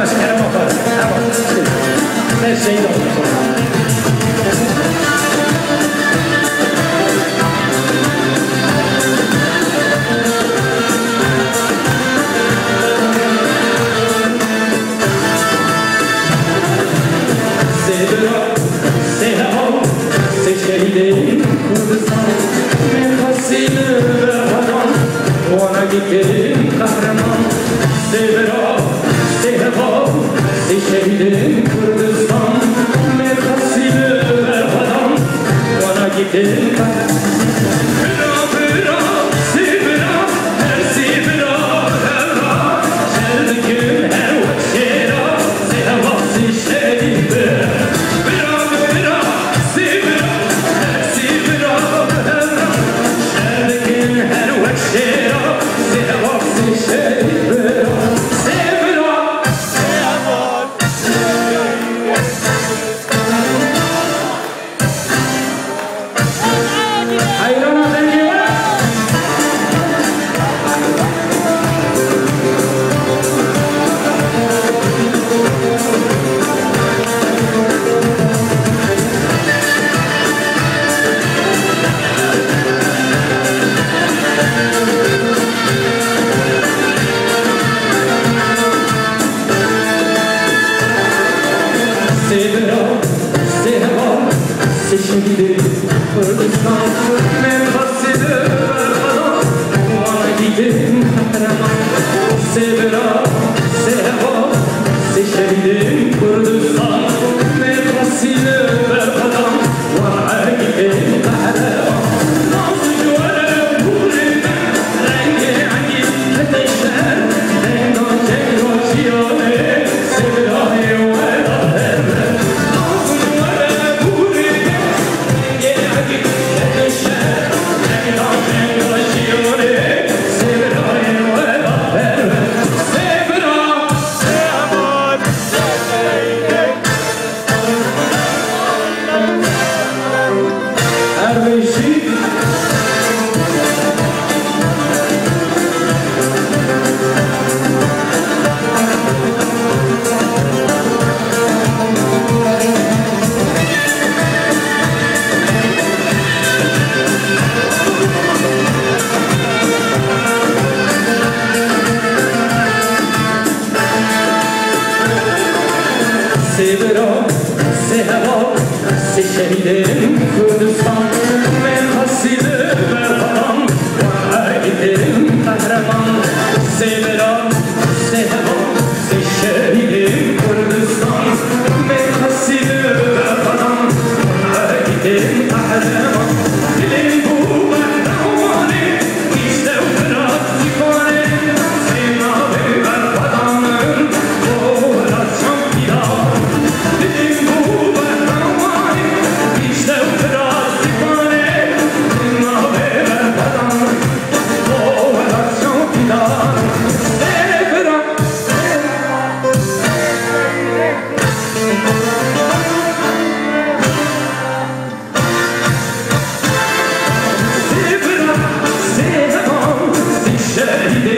همش کرم آخر نه شهید آخر شهید کردستان میخواستیم برادان وانا گیریم قهرمان سیبرا سیهوا شهید کردستان میخواستیم برادان وانا گیریم شهید کردستان میخواستیم برادان وانا گیریم قهرمان سیبرا سیهوا شهید کردستان میخواستیم برادان وانا گیریم قهرمان سیبرا سیهوا شهید کردستان میخواستیم برادان وانا گیریم قهرمان سیبرا سیهوا شهید کردستان میخواستیم برادان وانا گیریم قهرمان دلیم بو بردامانه ایسته و برازی کنه سیما برادانم بولا چمپیدار شهید